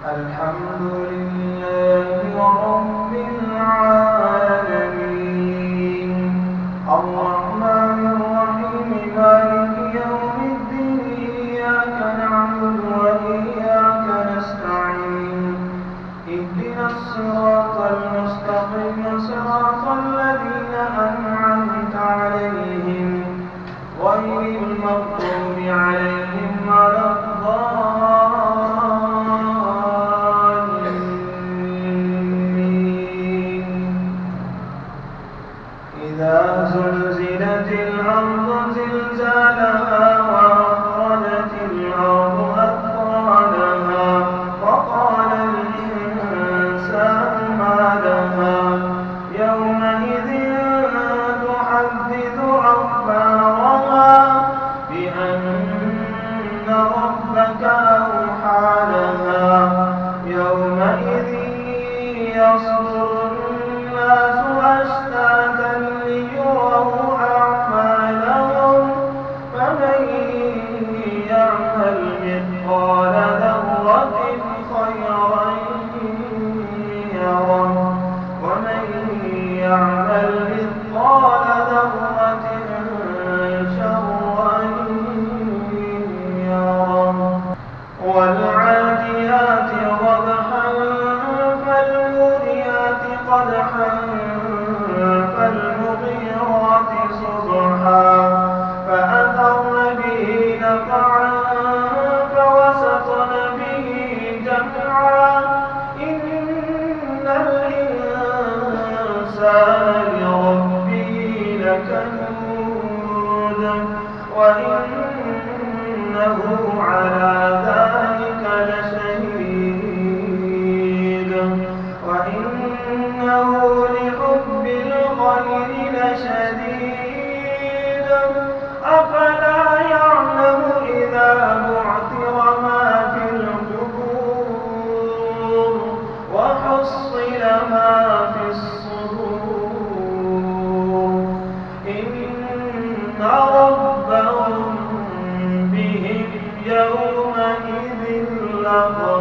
الحمد لله رب العالمين الرحمن الرحيم مالك يوم الدين إياك نعبد وإياك نستعين اهدنا الصراط المستقيم صراط الذين أنعمت عليهم غير المغضوب عليهم ولا الضالين. إذا زلزلت الأرض زلزالها وأخرجت الأرض أثقالها وقال الإنسان ما لها يومئذ تحدث أخبارها بأن ربك أوحى لها يومئذ يصدر الناس أشتاتا ليروا أعمالهم فمن يعمل مثقال ذرة خيرا يره ومن يعمل مثقال ذرة شرا يره. والعاديات ضبحا فالموريات قدحا فالمغيرات صبحا فأثرن به نقعا فوسطن به جمعا إن الإنسان لربه لكنود وإنه على ذلك لشهيد وإنه لحب الخير لشديد أفلا يعلم إذا بعثر ما في القبور وحصل ما في الصدور إن ربهم بهم يومئذ لخبير.